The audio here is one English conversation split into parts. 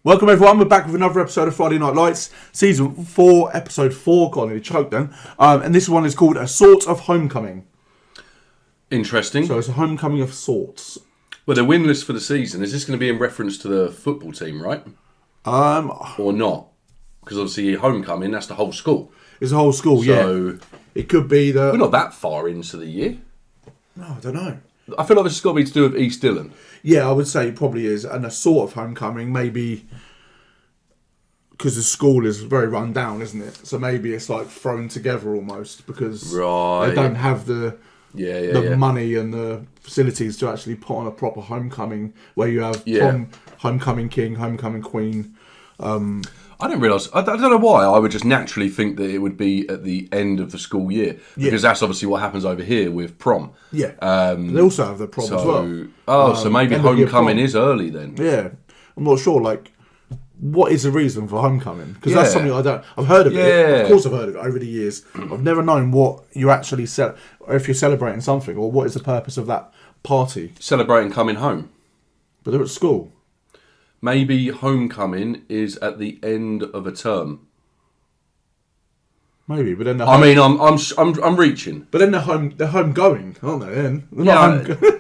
Welcome everyone, we're back with another episode of Friday Night Lights, Season 4, Episode 4, got nearly choked then. And this one is called A Sort of Homecoming. Interesting. So it's a homecoming of sorts. Well, they're winless for the season. Is this going to be in reference to the football team, right? Or not? Because obviously homecoming, that's the whole school. It's a whole school, so yeah. It could be the... We're not that far into the year. No, I don't know. I feel like this has got to be to do with East Dillon. Yeah, I would say it probably is. And a sort of homecoming, maybe... Because the school is very run down, isn't it? So maybe it's like thrown together almost because they don't have the money and the facilities to actually put on a proper homecoming where you have homecoming king, homecoming queen. I didn't realise. I don't know why. I would just naturally think that it would be at the end of the school year because that's obviously what happens over here with prom. Yeah, they also have the prom as well. Oh, so maybe homecoming is early then. Yeah, I'm not sure. Like, what is the reason for homecoming? Because that's something I've heard of it. Of course, I've heard of it over the years. I've never known what you actually or if you're celebrating something, or what is the purpose of that party. Celebrating coming home. But they're at school. Maybe homecoming is at the end of a term. Maybe, but then I'm reaching. But then they're homegoing, aren't they? Then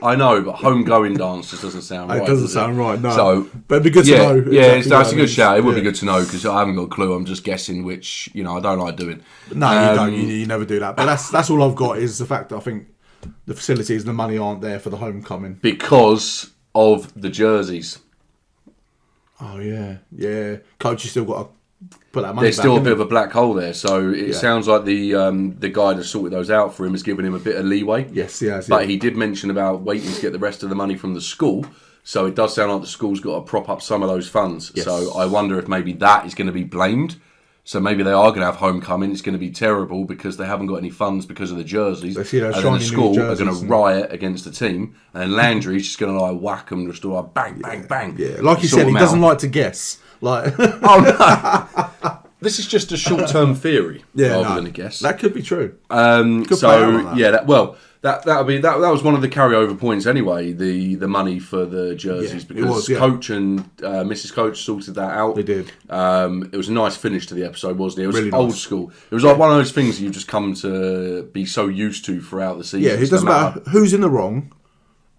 I know, but homegoing dance just doesn't sound right. It doesn't sound right, no. So, but it'd be good to know. Yeah, that's a good shout. It would be good to know because I haven't got a clue. I'm just guessing, which I don't like doing. No, you don't. You never do that. But that's all I've got is the fact that I think the facilities and the money aren't there for the homecoming because of the jerseys. Oh yeah. Coach, you still got to put that money. There's still a bit of a black hole there, so it sounds like the guy that sorted those out for him has given him a bit of leeway. Yes, he has. But he did mention about waiting to get the rest of the money from the school, so it does sound like the school's got to prop up some of those funds. Yes. So I wonder if maybe that is going to be blamed. So maybe they are going to have homecoming. It's going to be terrible because they haven't got any funds because of the jerseys. And then the school are going to riot against the team. And then Landry's just going to whack them, just all bang, bang, bang. Yeah, like you said, he doesn't like to guess. Like, oh no, this is just a short-term theory rather than a guess. That could be true. That was one of the carryover points anyway. The money for the jerseys because Coach and Mrs. Coach sorted that out. They did. It was a nice finish to the episode, wasn't it? It was really old nice. School. It was like one of those things that you've just come to be so used to throughout the season. Yeah, it doesn't matter who's in the wrong.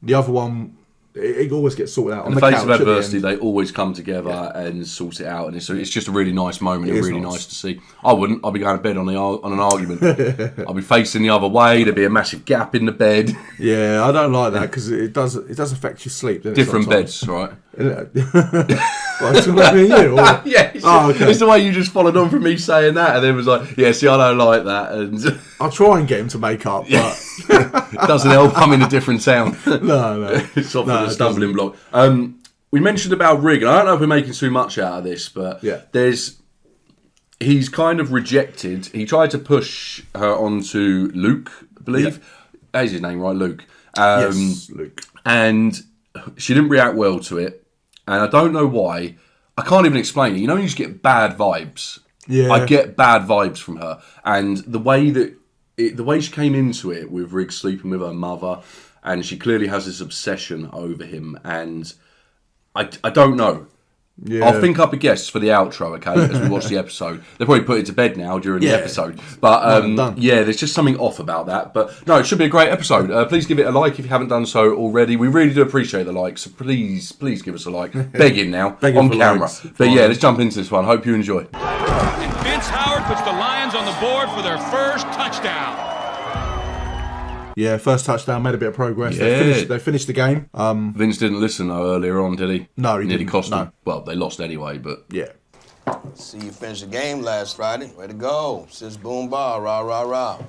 The other one, it always gets sorted out. In the face of adversity, they always come together and sort it out, and it's just a really nice moment and really nice to see. I'd be going to bed on an argument. I'd be facing the other way. There'd be a massive gap in the bed. Yeah, I don't like that because it does affect your sleep. Different beds, right? It's about me and you, or? Yeah, it's the way you just followed on from me saying that, and then was like, "Yeah, see, I don't like that." And I'll try and get him to make up, but it doesn't help. I'm in a different sound. No, it's often a stumbling block. We mentioned about Rig, and I don't know if we're making too much out of this, but he's kind of rejected. He tried to push her onto Luke, I believe. That is his name, right? Luke. Yes, Luke. And she didn't react well to it. And I don't know why. I can't even explain it. You just get bad vibes. Yeah. I get bad vibes from her. And the way she came into it with Rig sleeping with her mother, and she clearly has this obsession over him. And I don't know. Yeah. I'll think up a guess for the outro, okay, as we watch the episode. They'll probably put it to bed now during the episode. But, there's just something off about that. But, no, it should be a great episode. Please give it a like if you haven't done so already. We really do appreciate the likes, so please give us a like. Begging now, on camera. Likes. But, let's jump into this one. Hope you enjoy. And Vince Howard puts the Lions on the board for their first touchdown. Yeah, first touchdown, made a bit of progress. They finished the game. Vince didn't listen, though, earlier on, did he? No, he Nearly didn't. cost them. No. Well, they lost anyway, but... Yeah. See you finish the game last Friday. Way to go. Sis boom bar, rah, rah, rah.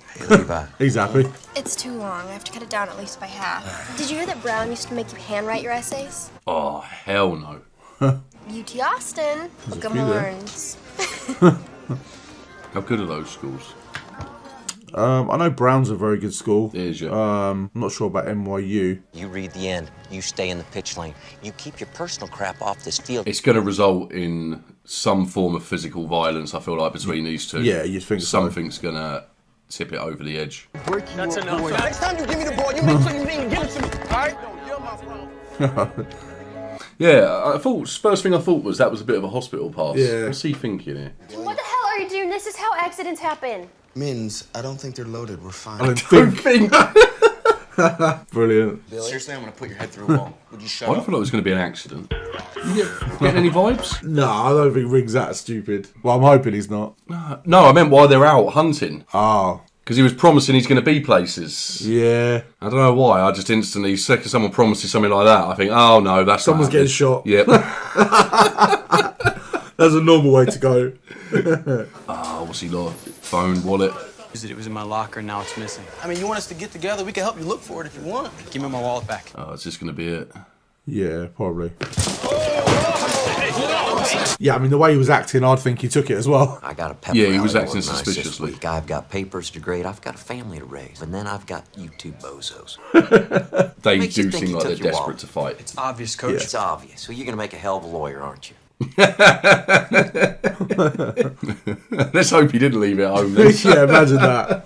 He's happy. It's too long. I have to cut it down at least by half. Did you hear that Brown used to make you handwrite your essays? Oh, hell no. UT Austin. Hook 'em horns. How good are those schools? I know Brown's a very good school. It is, yeah. I'm not sure about NYU. You read the end. You stay in the pitch lane. You keep your personal crap off this field. It's going to result in some form of physical violence, I feel like, between these two. Yeah, you'd think something's going to tip it over the edge. That's enough. Next time you give me the ball, you make sure you didn't give it to me. All right? Yeah, Yeah, I thought first thing I thought was that was a bit of a hospital pass. Yeah. What's he thinking here? What the hell are you doing? This is how accidents happen. Mins, I don't think they're loaded. We're fine. I don't think. Brilliant. Seriously, I'm gonna put your head through a wall. Would you shut I up? thought it was going to be an accident. You getting any vibes? No, I don't think Rig's that stupid. Well, I'm hoping he's not. No, I meant while they're out hunting. Oh. Because he was promising he's going to be places. Yeah. I don't know why. I just instantly, second someone promises something like that, I think, oh no, that's Someone's getting shot. Yep. That's a normal way to go. Oh, what's he like? Phone, wallet. It was in my locker, now it's missing. I mean, you want us to get together? We can help you look for it if you want. Give me my wallet back. Oh, it's just going to be it. Yeah, probably. Yeah, I mean, the way he was acting, I'd think he took it as well. I got a pep Yeah, he rally was acting organized this suspiciously. week. I've got papers to grade. I've got a family to raise. And then I've got you two bozos. They Makes you do think seem you like they're took your desperate wallet. to fight. It's obvious, Coach. It's obvious. So you're going to make a hell of a lawyer, aren't you? Let's hope he didn't leave it at home then. Yeah, imagine that.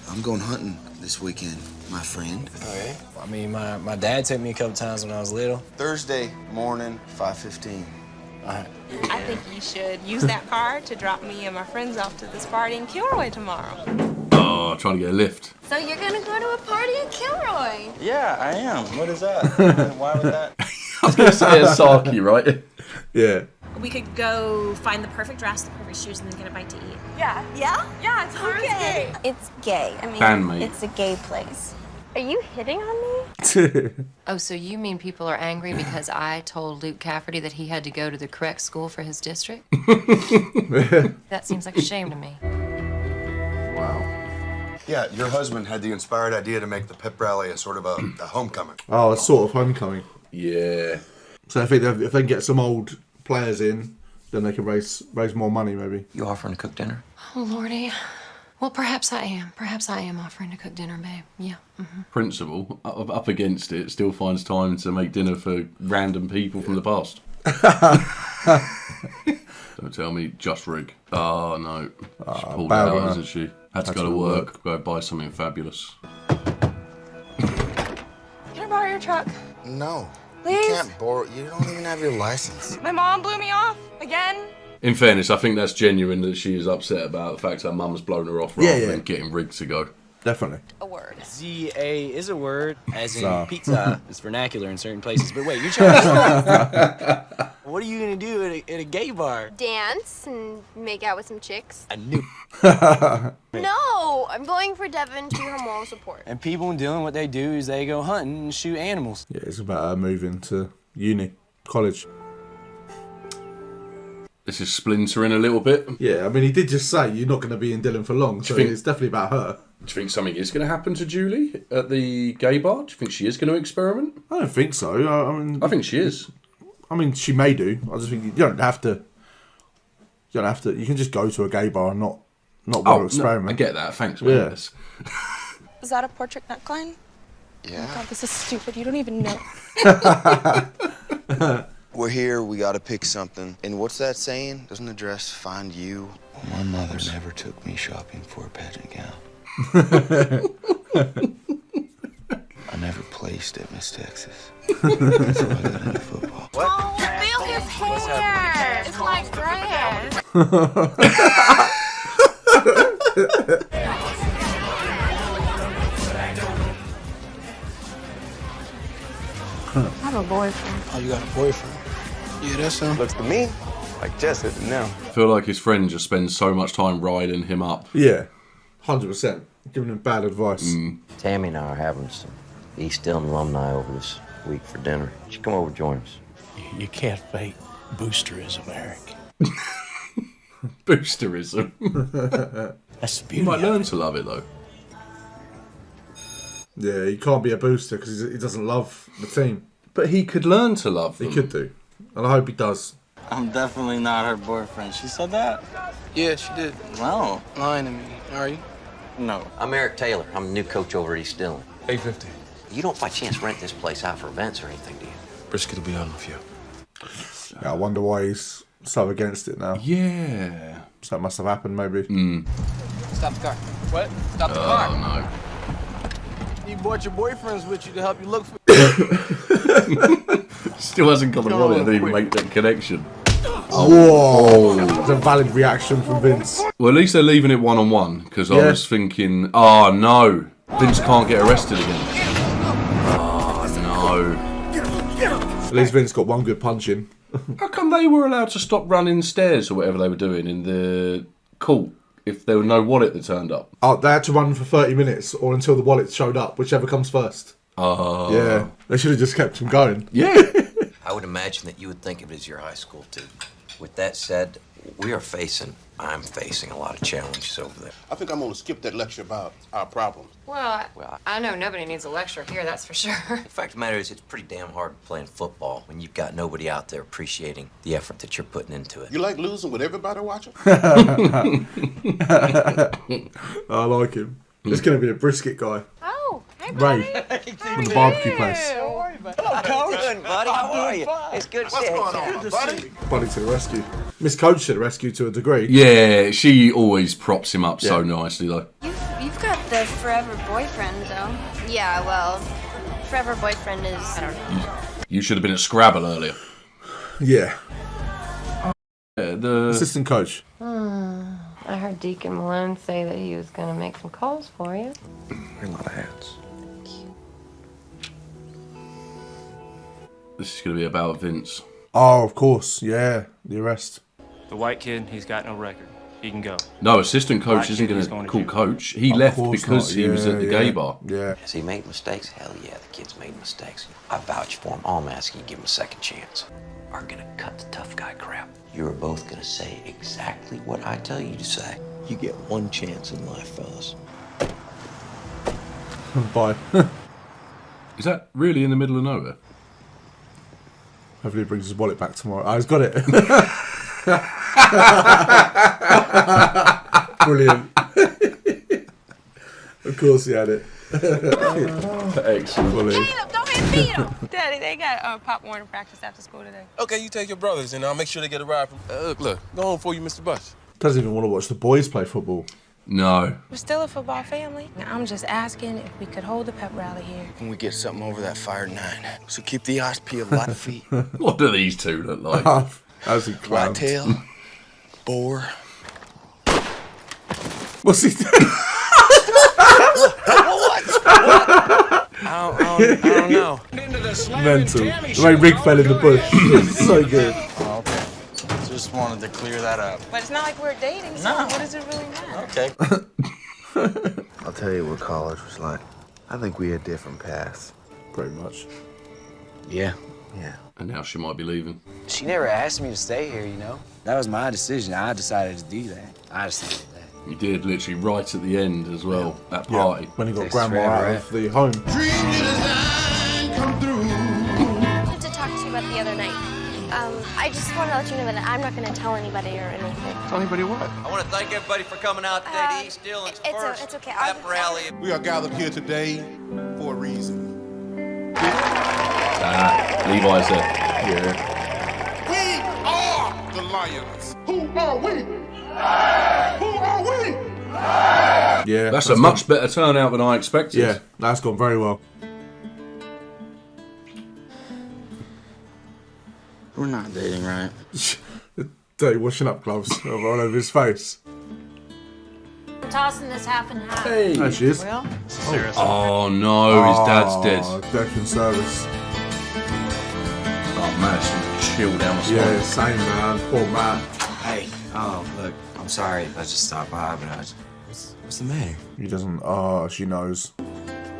I'm going hunting this weekend, my friend. Okay. I mean, my dad took me a couple times when I was little. Thursday morning, 5:15. All right. I think you should use that card to drop me and my friends off to this party in Kilroy tomorrow. Oh, trying to get a lift. So you're gonna go to a party in Kilroy? Yeah, I am. What is that? Why was that? I was going to say a Saki, right? Yeah. We could go find the perfect dress, the perfect shoes, and then get a bite to eat. Yeah. Yeah? Yeah, it's okay. It's gay. I mean, Bandmate. it's a gay place. Are you hitting on me? Oh, so you mean people are angry because I told Luke Cafferty that he had to go to the correct school for his district? That seems like a shame to me. Wow. Yeah, your husband had the inspired idea to make the pep rally a sort of a homecoming. Oh, it's sort of homecoming. Yeah. So I think if they can get some old players in, then they can raise more money, maybe. You offering to cook dinner? Oh, Lordy. Well, perhaps I am. Perhaps I am offering to cook dinner, babe. Yeah. Principal, up against it, still finds time to make dinner for random people from the past. Don't tell me, just Rig. Oh, no. She pulled bad out, one. hasn't she? Had to go to work, go buy something fabulous. Can I borrow your truck? No. Please? You can't borrow. You don't even have your license. My mom blew me off again. In fairness, I think that's genuine that she is upset about the fact her mum's blown her off rather than getting Rig to go. Definitely. A word. ZA is a word, as in So. pizza. It's vernacular in certain places. But wait, you're trying to... What are you going to do at a gay bar? Dance and make out with some chicks? I knew. No, I'm going for Devin to be her moral support. And people in Dillon, what they do is they go hunting and shoot animals. Yeah, it's about moving to uni, college. This is splintering a little bit. Do Yeah, I mean, he did just say you're not going to be in Dillon for long, so think- it's definitely about her. you think something is going to happen to Julie at the gay bar? Do you think she is going to experiment? I don't think so. I think she is. I mean, she may do. I just think you don't have to. You don't have to. You can just go to a gay bar and not want to experiment. I get that. Thanks, man. Yeah. Yes. Is that a portrait neckline? Yeah. God, this is stupid. You don't even know. We're here. We got to pick something. And what's that saying? Doesn't the dress find you? My mother never took me shopping for a pageant gown. I never placed at Miss Texas. That's why I got into football. Oh, feel his hair. It's my dress. I have a boyfriend. Oh, you got a boyfriend? Yeah, that sounds. Looks to me like Jess hit it now. I feel like his friend just spends so much time riding him up. Yeah, 100%. Giving him bad advice. Tammy and I are having some East Dillon alumni over this week for dinner. She come over and join us. You can't fake boosterism, Eric. Boosterism. That's the You beauty might of learn it. to love it though. Yeah, he can't be a booster because he doesn't love the team. But he could learn to love them. He could do, and I hope he does. I'm definitely not her boyfriend. She said that? Yeah, she did. No. Lying to me. Are you? No. I'm Eric Taylor. I'm the new coach over at East Dillon. 850. You don't by chance rent this place out for events or anything, do you? Brisket will be on with you. Yeah, I wonder why he's so against it now. Yeah. So that must have happened, maybe. Stop the car. What? Stop the Oh car. no. You brought your boyfriends with you to help you look for... Still hasn't got the wallet. I didn't even make that connection. Whoa! That's a valid reaction from Vince. Well, at least they're leaving it one-on-one, because I was thinking, oh no, Vince can't get arrested again. Oh no. At least Vince got one good punch in. How come they were allowed to stop running stairs or whatever they were doing in the court if there was no wallet that turned up? Oh, they had to run for 30 minutes or until the wallet showed up, whichever comes first. Oh. Yeah, they should have just kept him going. Yeah. I would imagine that you would think of it as your high school, too. With that said, I'm facing a lot of challenges over there. I think I'm going to skip that lecture about our problems. Well, I know nobody needs a lecture here, that's for sure. The fact of the matter is, it's pretty damn hard playing football when you've got nobody out there appreciating the effort that you're putting into it. You like losing with everybody watching? I like him. It's going to be a brisket guy. Oh, hey, buddy. Ray from the barbecue place. Hello, Coach. Good, buddy. How are you? It's good to see you. What's going on, buddy? Buddy to the rescue. Miss Coach to the rescue to a degree. Yeah, she always props him up so nicely, though. You've got the forever boyfriend, though. Yeah, well, forever boyfriend is, I don't know. You should have been at Scrabble earlier. Yeah. The assistant coach. I heard Deacon Malone say that he was going to make some calls for you. A lot of hats. This is going to be about Vince. Oh, of course. Yeah, the arrest. The white kid, he's got no record. He can go. No, assistant coach Black isn't kid, going he's to going to call jail. coach. He Of left course because not. he was at the gay bar. Yeah. Has he made mistakes? Hell yeah, the kid's made mistakes. I vouch for him. All I'm asking you, give him a second chance. Are gonna cut the tough guy crap. You are both gonna say exactly what I tell you to say. You get one chance in life, fellas. Bye. Is that really in the middle of nowhere? Hopefully he brings his wallet back tomorrow. Oh, he's got it. Brilliant. Of course he had it. Excellent. Brilliant. Don't hit me, Daddy, they got Pop Warner practice after school today. Okay, you take your brothers, and I'll make sure they get a ride from... look, go home for you, Mr. Bush. Doesn't even want to watch the boys play football. No. We're still a football family. I'm just asking if we could hold the pep rally here. Can we get something over that fire 9? So keep the eyes peeled, light feet. What do these two look like? As he clowns. Whitetail, boar. What's he doing? I don't know. Mental. The way Rig fell in the bush. It's so good. Oh, okay. Just wanted to clear that up. But it's not like we're dating, so what does it really matter? Okay. I'll tell you what college was like. I think we had different paths. Pretty much. Yeah. And now she might be leaving. She never asked me to stay here, you know? That was my decision. I decided to do that. I decided that. You did, literally right at the end as well, that party. When he got Takes grandma forever, out right? of the home. I wanted to talk to you about the other night. I just want to let you know that I'm not going to tell anybody or anything. Tell anybody what? I want to thank everybody for coming out today to East Dillon's first it's okay. pep rally. We are gathered here today for a reason. Levi's there. Yeah. We are the Lions. Who are we? Who are we? Yeah. That's a much better turnout than I expected. Yeah, that's gone very well. We're not dating, right? The dirty washing up gloves all over his face. I'm tossing this half and half. Hey. There she is. Well, Oh no, his dad's dead. Death in service. Oh man, it's chill down the spine. Yeah, same man. Poor man. Hey, look, I'm sorry. I just stopped by, but what's the matter? He doesn't. Oh, she knows.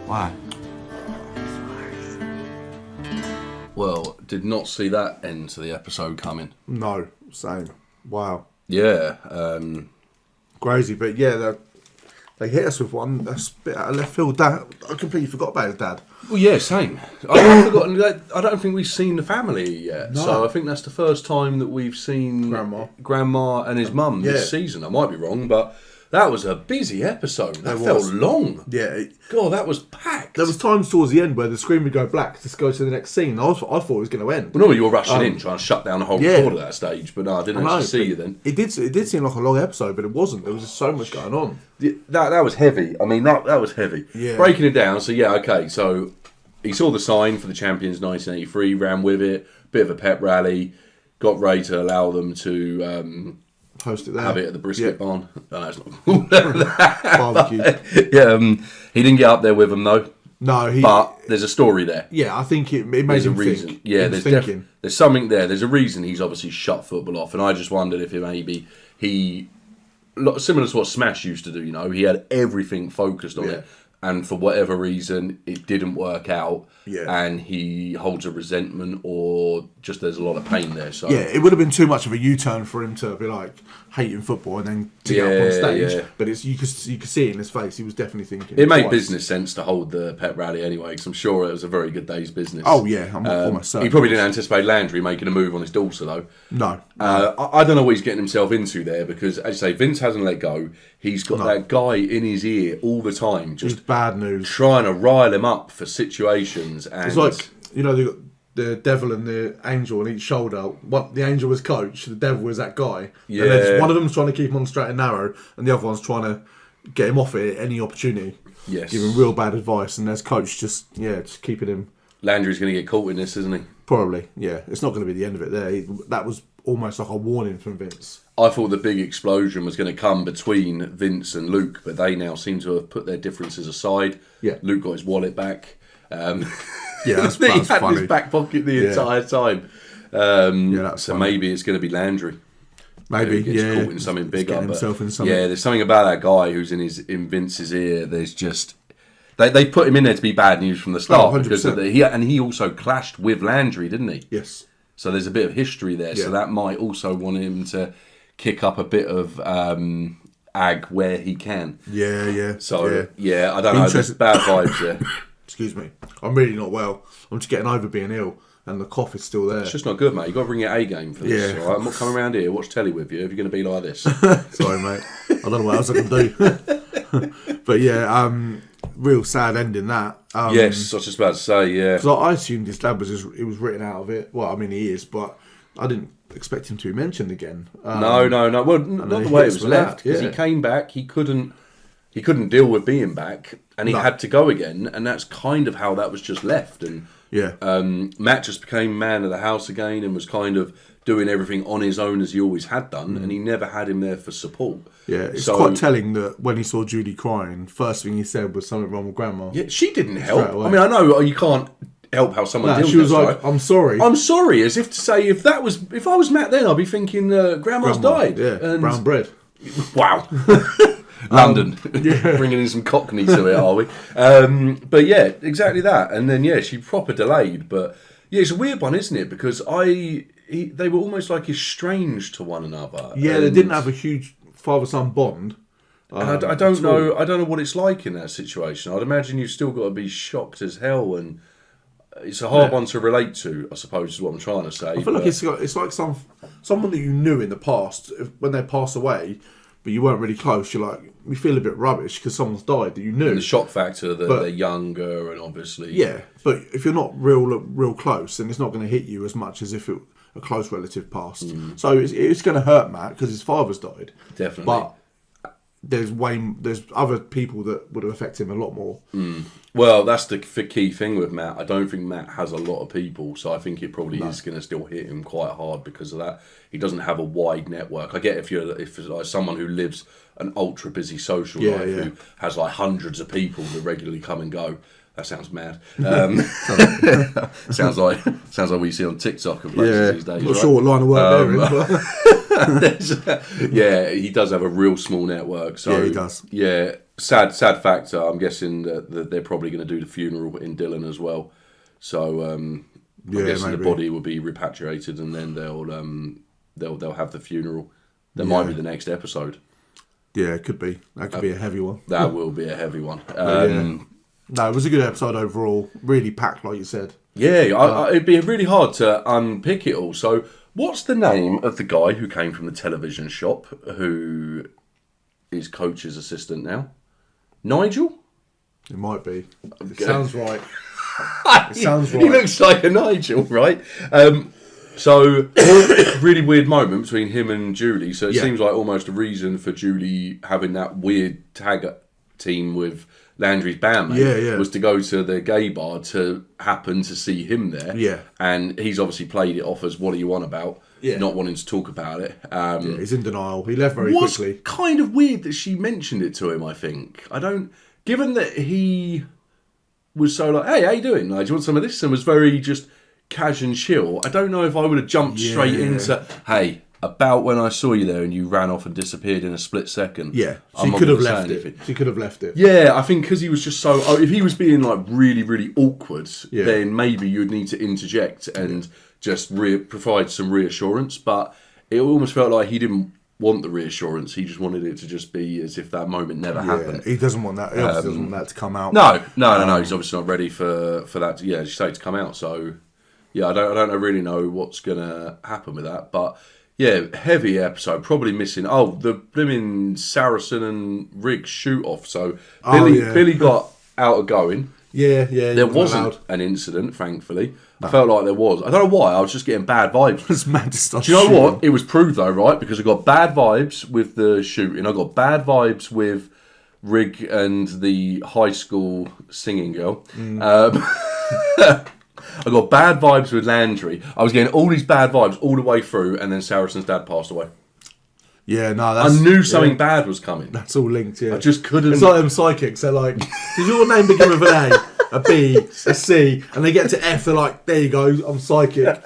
Why? Well, did not see that end to the episode coming. No, same. Wow. Yeah. Crazy, but yeah, they hit us with one that's a bit out of left field. Dad, I completely forgot about his dad. Well, yeah, same. I've forgotten that. I don't think we've seen the family yet. No. So I think that's the first time that we've seen Grandma and his mum this season. I might be wrong, but that was a busy episode. That felt long. Yeah. God, that was packed. There was times towards the end where the screen would go black to go to the next scene. I thought it was going to end. Well, normally you were rushing in, trying to shut down the whole record at that stage, but no, I didn't actually see you then. It did seem like a long episode, but it wasn't. There was just so much going on. That was heavy. I mean, that was heavy. Yeah. Breaking it down, so yeah, okay, so he saw the sign for the Champions 1983, ran with it, bit of a pep rally, got Ray to allow them to host it there. Have it at the brisket barn. Oh, it's not barbecue. Yeah, he didn't get up there with them though. No, but there's a story there. Yeah, I think it made him reason. think. Yeah, there's something there. There's a reason he's obviously shut football off, and I just wondered if he similar to what Smash used to do. You know, he had everything focused on it, and for whatever reason, it didn't work out. Yeah. And he holds a resentment, or just there's a lot of pain there. So yeah, it would have been too much of a U-turn for him to be like hating football and then to get up on stage. Yeah. But you could see it in his face. He was definitely thinking. It made business sense to hold the pep rally anyway, because I'm sure it was a very good day's business. Oh yeah, I'm almost certain. He probably didn't anticipate Landry making a move on his daughter though. No. I don't know what he's getting himself into there, because as you say, Vince hasn't let go. He's got that guy in his ear all the time, just it's bad news, trying to rile him up for situations. And it's like, you know, the devil and the angel on each shoulder. What the angel was coach, the devil was that guy. Yeah. And one of them's trying to keep him on the straight and narrow, and the other one's trying to get him off it at any opportunity. Yes. Giving real bad advice, and there's coach just keeping him. Landry's going to get caught in this, isn't he? Probably, yeah. It's not going to be the end of it there. That was almost like a warning from Vince. I thought the big explosion was going to come between Vince and Luke, but they now seem to have put their differences aside. Yeah. Luke got his wallet back. Yeah, that's he had funny. in his back pocket the entire time. So maybe it's going to be Landry. Maybe, who gets caught in something bigger. Himself in something. Yeah, there's something about that guy who's in Vince's ear. There's just they put him in there to be bad news from the start, because he also clashed with Landry, didn't he? Yes. So there's a bit of history there. Yeah. So that might also want him to kick up a bit of ag where he can. Yeah. So yeah, I don't know. There's bad vibes there. Excuse me. I'm really not well. I'm just getting over being ill, and the cough is still there. It's just not good, mate. You've got to bring your A game for this. Yeah. All right? I'm not coming around here, watch telly with you if you're going to be like this. Sorry, mate. I don't know what else I can do. But yeah, real sad ending that. Yes, I was just about to say, yeah. Because I assumed his dad was written out of it. Well, I mean, he is, but I didn't expect him to be mentioned again. No. Well, not the way it was left, because he came back. He couldn't deal with being back, and he had to go again, and that's kind of how that was just left. And Matt just became man of the house again, and was kind of doing everything on his own as he always had done, and he never had him there for support. Yeah, it's quite telling that when he saw Judy crying, first thing he said was something wrong with Grandma. Yeah, she didn't help. I mean, I know you can't help how someone deals she was with like, right? I'm sorry, as if to say, if I was Matt then, I'd be thinking Grandma's died. Yeah, and brown bread. Wow. London, bringing in some Cockney to it, are we? But yeah, exactly that. And then she proper delayed. But yeah, it's a weird one, isn't it? Because they were almost like estranged to one another. Yeah, they didn't have a huge father-son bond. And I don't know. I don't know what it's like in that situation. I'd imagine you've still got to be shocked as hell, and it's a hard one to relate to, I suppose, is what I'm trying to say. I feel like it's like someone that you knew in the past, when they pass away, but you weren't really close. You feel a bit rubbish because someone's died that you knew. And the shock factor that they're younger, and obviously, but if you're not real close, then it's not going to hit you as much as if a close relative passed. So it's going to hurt Matt because his father's died. Definitely, but there's other people that would have affected him a lot more. Well, that's the key thing with Matt. I don't think Matt has a lot of people, so I think it probably is going to still hit him quite hard because of that. He doesn't have a wide network. I get if it's like someone who lives an ultra busy social life who has like hundreds of people that regularly come and go. That sounds mad. Sounds like what you see on TikTok and places these days. Not sure what line of work they're in. He does have a real small network. So he does. Yeah, sad factor. I'm guessing that they're probably going to do the funeral in Dillon as well. So I'm guessing the body will be repatriated, and then they'll have the funeral. That might be the next episode. Yeah, it could be. That could be a heavy one. That will be a heavy one. No, it was a good episode overall. Really packed, like you said. Yeah, it'd be really hard to unpick it all. So, what's the name of the guy who came from the television shop, who is Coach's assistant now? Nigel? It might be. It sounds right. He looks like a Nigel, right? So, really weird moment between him and Julie. So, it seems like almost a reason for Julie having that weird tag team with Landry's bandmate, Yeah. was to go to the gay bar to happen to see him there. Yeah. And he's obviously played it off as what are you on about? Yeah. Not wanting to talk about it. He's in denial. He left very was quickly. Kind of weird that she mentioned it to him, I think. Given that he was so like, hey, how you doing? Like, do you want some of this? And was very just cash and chill. I don't know if I would have jumped straight into, hey, about when I saw you there and you ran off and disappeared in a split second. Yeah, she could have left it. She could have left it. Yeah, I think because he was just so... if he was being like really, really awkward, then maybe you'd need to interject and just provide some reassurance. But it almost felt like he didn't want the reassurance. He just wanted it to just be as if that moment never happened. He doesn't want that. He obviously doesn't want that to come out. No. He's obviously not ready for that. As you say, to come out. So yeah, I don't really know what's gonna happen with that, but. Yeah, heavy episode. Probably missing. Oh, the blimmin' Saracen and Riggs shoot off. So Billy got out of going. Yeah. There wasn't an incident, thankfully. No. I felt like there was. I don't know why. I was just getting bad vibes. It's mad to start. Do you know what? It was proved though, right? Because I got bad vibes with the shooting. I got bad vibes with Rigg and the high school singing girl. I got bad vibes with Landry. I was getting all these bad vibes all the way through, and then Saracen's dad passed away. Yeah, no, I knew something bad was coming. That's all linked, yeah. I just couldn't... It's like them psychics. They're like, does your name begin with an A, a B, a C? And they get to F, they're like, there you go, I'm psychic.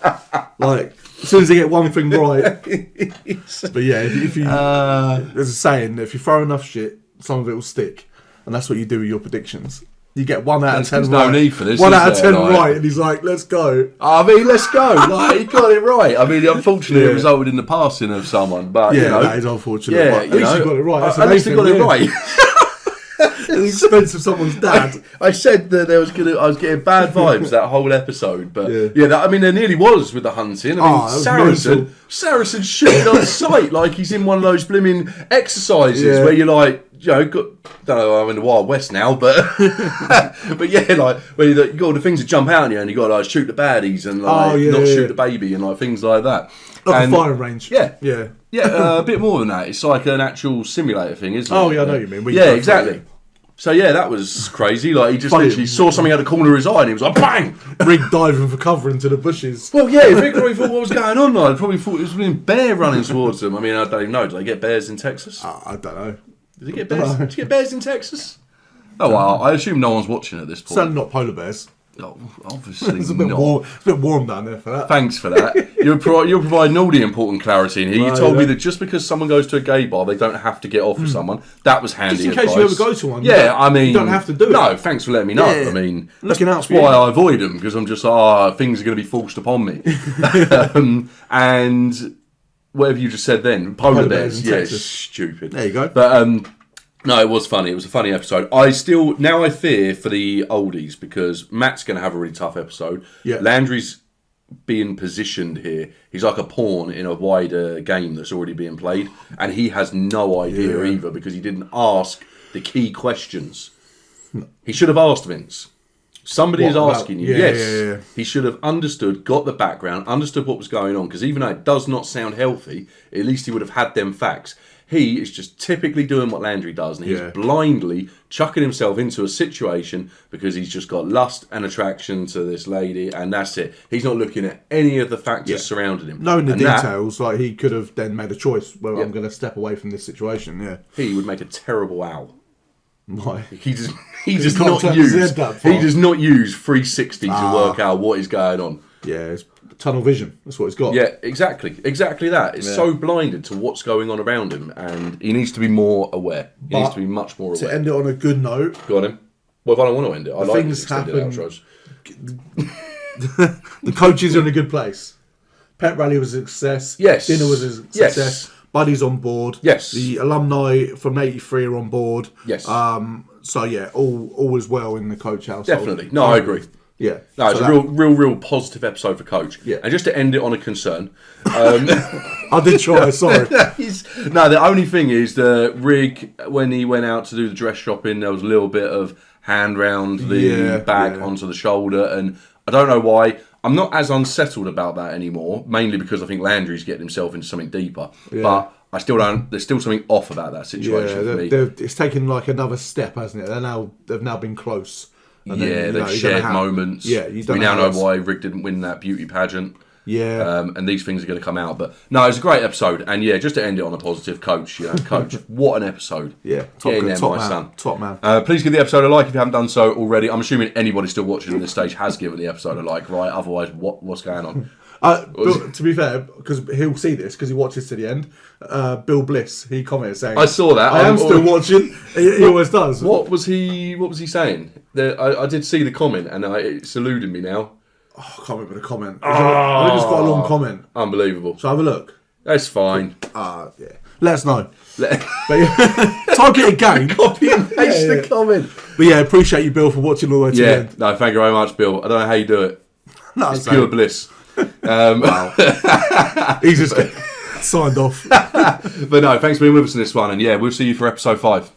Like, as soon as they get one thing right. But yeah, if you... there's a saying, if you throw enough shit, some of it will stick. And that's what you do with your predictions. You get 1 out of 10 right. There's no need for this. 1 out of 10 right, and he's like, let's go. I mean, let's go. Like, he got it right. I mean, unfortunately, it resulted in the passing of someone. But, you know, that is unfortunate. Yeah, at least he got it right. At least he got it right. At the expense of someone's dad. I said that I was getting bad vibes that whole episode. But, I mean, there nearly was with the hunting. I mean, Saracen shooting on sight like he's in one of those blimmin' exercises where you're like, you know, don't know, I'm in the Wild West now, but but yeah, like where you got all the things that jump out at you, and you got to like shoot the baddies and like shoot the baby and like things like that. Like a firing range. Yeah, a bit more than that. It's like an actual simulator thing, isn't it? Oh yeah, I know what you mean. Yeah, exactly. So yeah, that was crazy. Like he just literally saw something out of the corner of his eye, and he was like, "Bang!" Rigg diving for cover into the bushes. Well, yeah, Rigg probably thought what was going on. Like, probably thought it was a bear running towards them. I mean, I don't even know. Do they get bears in Texas? I don't know. Did you get bears? Did you get bears in Texas? Oh well, I assume no one's watching at this point. Certainly not polar bears. Oh, obviously it's a bit warm. It's a bit warm down there for that. Thanks for that. You're providing all the important clarity in here. You told me that just because someone goes to a gay bar, they don't have to get off with someone. That was handy. Just in case you ever go to one. Yeah, I mean, you don't have to do it. No, thanks for letting me know. Yeah. I mean, looking out that's for you. why I avoid them, because I'm just things are going to be forced upon me. And whatever you just said then, polar bears. Yeah, it's stupid. There you go. But no, it was funny. It was a funny episode. I fear for the oldies because Matt's going to have a really tough episode. Yeah. Landry's being positioned here. He's like a pawn in a wider game that's already being played, and he has no idea either because he didn't ask the key questions. He should have asked Vince. Somebody is asking you. Yes. He should have understood, got the background, understood what was going on, because even though it does not sound healthy, at least he would have had them facts. He is just typically doing what Landry does, and he's blindly chucking himself into a situation because he's just got lust and attraction to this lady, and that's it. He's not looking at any of the factors surrounding him. Knowing the details, like he could have then made a choice whether I'm going to step away from this situation. Yeah, he would make a terrible owl. Why? He does not use 360 to work out what is going on. Yeah, it's tunnel vision. That's what he's got. Yeah, exactly that. It's so blinded to what's going on around him, and he needs to be more aware. He needs to be much more aware. To end it on a good note, go on him. Well, if I don't want to end it, I like things happen. The coaches are in a good place. Pet rally was a success. Yes. Dinner was a success. Yes. Buddy's on board. Yes. The alumni from '83 are on board. Yes. So yeah, all is well in the coach household. Definitely. No, I agree. Yeah. No, it's a real positive episode for Coach. Yeah. And just to end it on a concern. I did try, sorry. No, the only thing is the Rigg, when he went out to do the dress shopping, there was a little bit of hand round the back onto the shoulder, and I don't know why. I'm not as unsettled about that anymore, mainly because I think Landry's getting himself into something deeper. Yeah. But I still don't. There's still something off about that situation for me. It's taken like another step, hasn't it? They've now been close. And then, they've shared moments. Yeah, we now know why Rick didn't win that beauty pageant. Yeah, and these things are going to come out. But no, it's a great episode. And yeah, just to end it on a positive, Coach. Coach, what an episode! Yeah, top man. Top man. Please give the episode a like if you haven't done so already. I'm assuming anybody still watching at this stage has given the episode a like, right? Otherwise, what's going on? To be fair, because he'll see this because he watches to the end. Bill Bliss, he commented saying, "I saw that. I am still watching." He always does. What was he saying? I did see the comment, and it's eluding me now. Oh, I can't remember the comment. I think it's quite a long comment. Unbelievable. So have a look. That's fine. Yeah. Let us know. Target again. Copy and paste the comment. But yeah, appreciate you, Bill, for watching all the way to the end. No, thank you very much, Bill. I don't know how you do it. No, it's pure bliss. Wow. He's just signed off. But no, thanks for being with us in this one. And yeah, we'll see you for episode 5.